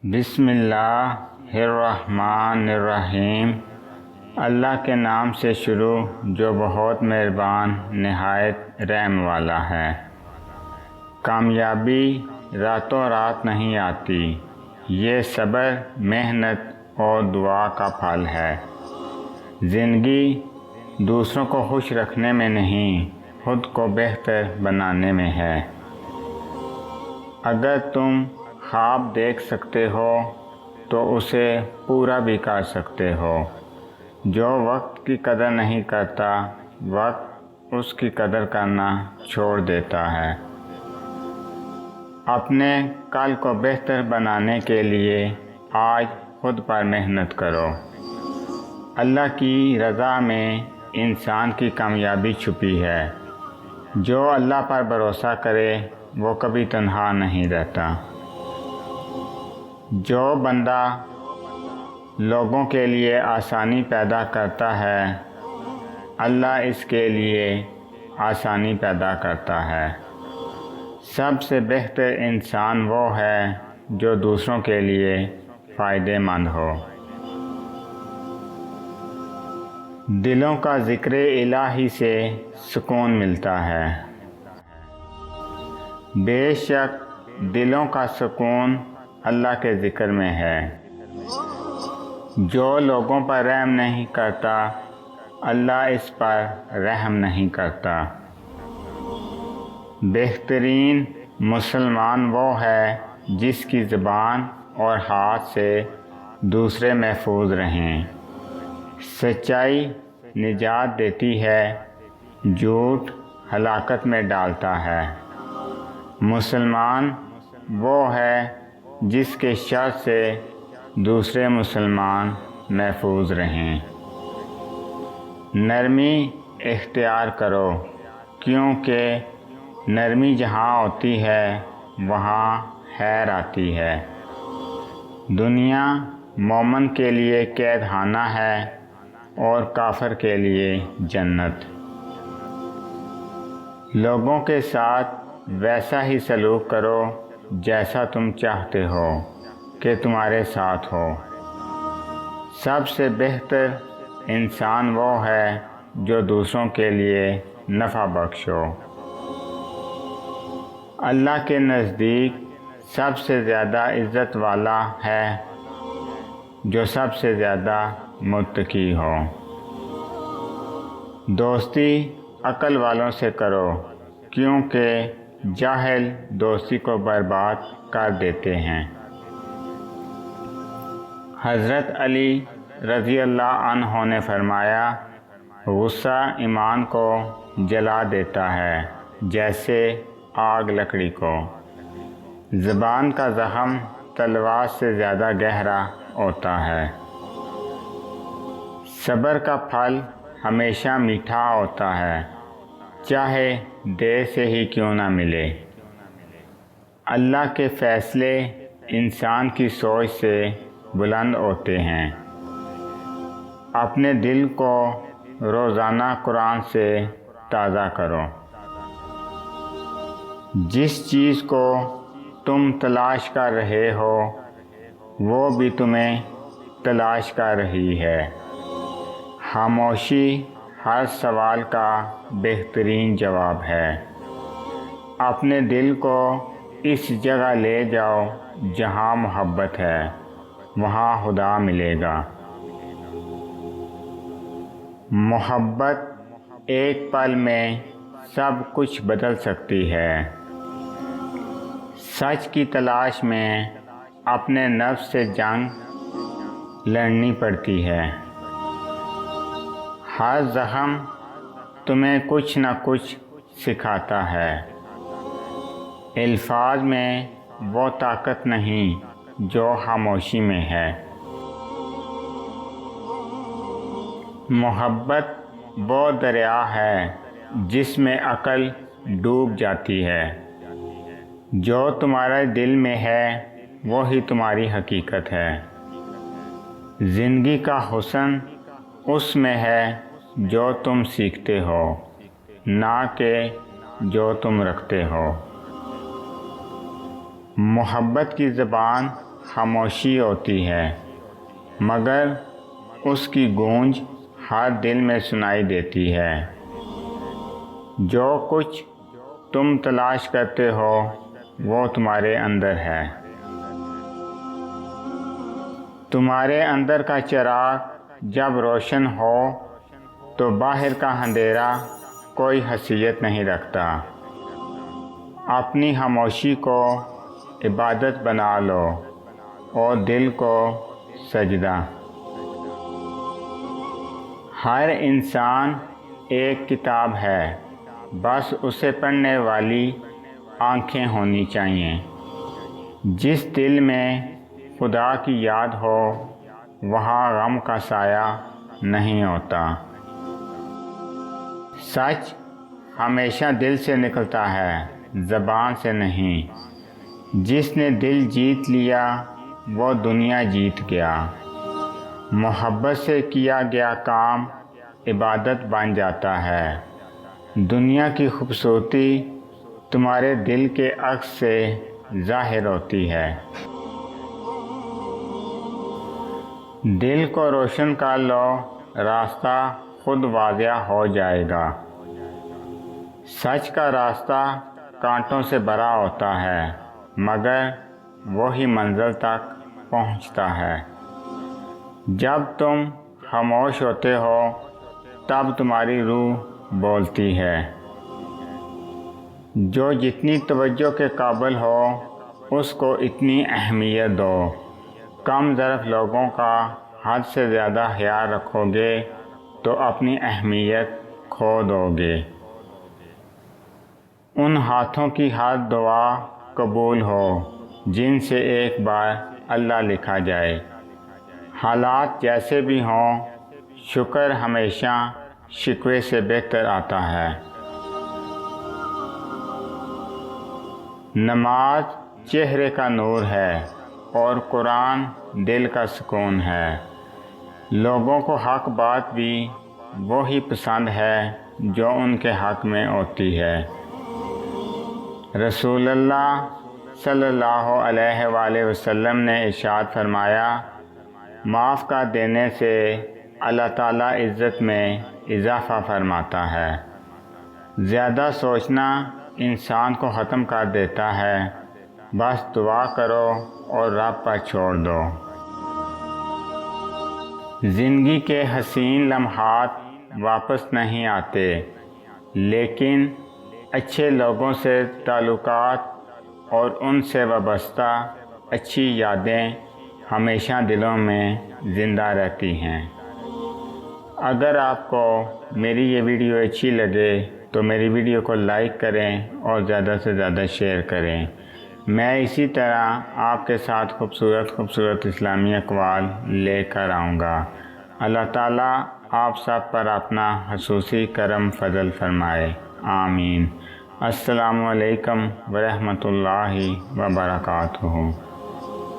بسم اللہ الرحمن الرحیم۔ اللہ کے نام سے شروع جو بہت مہربان نہایت رحم والا ہے۔ کامیابی راتوں رات نہیں آتی، یہ صبر، محنت اور دعا کا پھل ہے۔ زندگی دوسروں کو خوش رکھنے میں نہیں، خود کو بہتر بنانے میں ہے۔ اگر تم خواب دیکھ سکتے ہو تو اسے پورا بھی کر سکتے ہو۔ جو وقت کی قدر نہیں کرتا، وقت اس کی قدر کرنا چھوڑ دیتا ہے۔ اپنے کل کو بہتر بنانے کے لیے آج خود پر محنت کرو۔ اللہ کی رضا میں انسان کی کامیابی چھپی ہے۔ جو اللہ پر بھروسہ کرے وہ کبھی تنہا نہیں رہتا۔ جو بندہ لوگوں کے لیے آسانی پیدا کرتا ہے، اللہ اس کے لیے آسانی پیدا کرتا ہے۔ سب سے بہتر انسان وہ ہے جو دوسروں کے لیے فائدہ مند ہو۔ دلوں کا ذکر الہی سے سکون ملتا ہے۔ بے شک دلوں کا سکون اللہ کے ذکر میں ہے۔ جو لوگوں پر رحم نہیں کرتا، اللہ اس پر رحم نہیں کرتا۔ بہترین مسلمان وہ ہے جس کی زبان اور ہاتھ سے دوسرے محفوظ رہیں۔ سچائی نجات دیتی ہے، جھوٹ ہلاکت میں ڈالتا ہے۔ مسلمان وہ ہے جس کے شر سے دوسرے مسلمان محفوظ رہیں۔ نرمی اختیار کرو، کیونکہ نرمی جہاں ہوتی ہے وہاں خیر آتی ہے۔ دنیا مومن کے لیے قید خانہ ہے اور کافر کے لیے جنت۔ لوگوں کے ساتھ ویسا ہی سلوک کرو جیسا تم چاہتے ہو کہ تمہارے ساتھ ہو۔ سب سے بہتر انسان وہ ہے جو دوسروں کے لیے نفع بخش ہو۔ اللہ کے نزدیک سب سے زیادہ عزت والا ہے جو سب سے زیادہ متقی ہو۔ دوستی عقل والوں سے کرو، کیونکہ جاہل دوستی کو برباد کر دیتے ہیں۔ حضرت علی رضی اللہ عنہ نے فرمایا، غصہ ایمان کو جلا دیتا ہے جیسے آگ لکڑی کو۔ زبان کا زخم تلوار سے زیادہ گہرا ہوتا ہے۔ صبر کا پھل ہمیشہ میٹھا ہوتا ہے، چاہے دیر سے ہی کیوں نہ ملے۔ اللہ کے فیصلے انسان کی سوچ سے بلند ہوتے ہیں۔ اپنے دل کو روزانہ قرآن سے تازہ کرو۔ جس چیز کو تم تلاش کر رہے ہو وہ بھی تمہیں تلاش کر رہی ہے۔ خاموشی ہر سوال کا بہترین جواب ہے۔ اپنے دل کو اس جگہ لے جاؤ جہاں محبت ہے، وہاں خدا ملے گا۔ محبت ایک پل میں سب کچھ بدل سکتی ہے۔ سچ کی تلاش میں اپنے نفس سے جنگ لڑنی پڑتی ہے۔ ہر زخم تمہیں کچھ نہ کچھ سکھاتا ہے۔ الفاظ میں وہ طاقت نہیں جو خاموشی میں ہے۔ محبت وہ دریا ہے جس میں عقل ڈوب جاتی ہے۔ جو تمہارے دل میں ہے وہی تمہاری حقیقت ہے۔ زندگی کا حسن اس میں ہے جو تم سیکھتے ہو، نہ کہ جو تم رکھتے ہو۔ محبت کی زبان خاموشی ہوتی ہے، مگر اس کی گونج ہر دل میں سنائی دیتی ہے۔ جو کچھ تم تلاش کرتے ہو وہ تمہارے اندر ہے۔ تمہارے اندر کا چراغ جب روشن ہو تو باہر کا اندھیرا کوئی حیثیت نہیں رکھتا۔ اپنی خاموشی کو عبادت بنا لو اور دل کو سجدہ۔ ہر انسان ایک کتاب ہے، بس اسے پڑھنے والی آنکھیں ہونی چاہیے۔ جس دل میں خدا کی یاد ہو وہاں غم کا سایہ نہیں ہوتا۔ سچ ہمیشہ دل سے نکلتا ہے، زبان سے نہیں۔ جس نے دل جیت لیا وہ دنیا جیت گیا۔ محبت سے کیا گیا کام عبادت بن جاتا ہے۔ دنیا کی خوبصورتی تمہارے دل کے عکس سے ظاہر ہوتی ہے۔ دل کو روشن کر لو، راستہ خود واضح ہو جائے گا۔ سچ کا راستہ کانٹوں سے بھرا ہوتا ہے، مگر وہی منزل تک پہنچتا ہے۔ جب تم خاموش ہوتے ہو تب تمہاری روح بولتی ہے۔ جو جتنی توجہ کے قابل ہو اس کو اتنی اہمیت دو۔ کم ظرف لوگوں کا حد سے زیادہ خیال رکھو گے تو اپنی اہمیت کھو دو گے۔ ان ہاتھوں کی ہر دعا قبول ہو جن سے ایک بار اللہ لکھا جائے۔ حالات جیسے بھی ہوں، شکر ہمیشہ شکوے سے بہتر آتا ہے۔ نماز چہرے کا نور ہے اور قرآن دل کا سکون ہے۔ لوگوں کو حق بات بھی وہی پسند ہے جو ان کے حق میں ہوتی ہے۔ رسول اللہ صلی اللہ علیہ وآلہ وسلم نے ارشاد فرمایا، معاف کر دینے سے اللہ تعالیٰ عزت میں اضافہ فرماتا ہے۔ زیادہ سوچنا انسان کو ختم کر دیتا ہے۔ بس دعا کرو اور رب پر چھوڑ دو۔ زندگی کے حسین لمحات واپس نہیں آتے، لیکن اچھے لوگوں سے تعلقات اور ان سے وابستہ اچھی یادیں ہمیشہ دلوں میں زندہ رہتی ہیں۔ اگر آپ کو میری یہ ویڈیو اچھی لگے تو میری ویڈیو کو لائک کریں اور زیادہ سے زیادہ شیئر کریں۔ میں اسی طرح آپ کے ساتھ خوبصورت اسلامی اقوال لے کر آؤں گا۔ اللہ تعالیٰ آپ سب پر اپنا خصوصی کرم فضل فرمائے، آمین۔ السلام علیکم ورحمۃ اللہ وبرکاتہ۔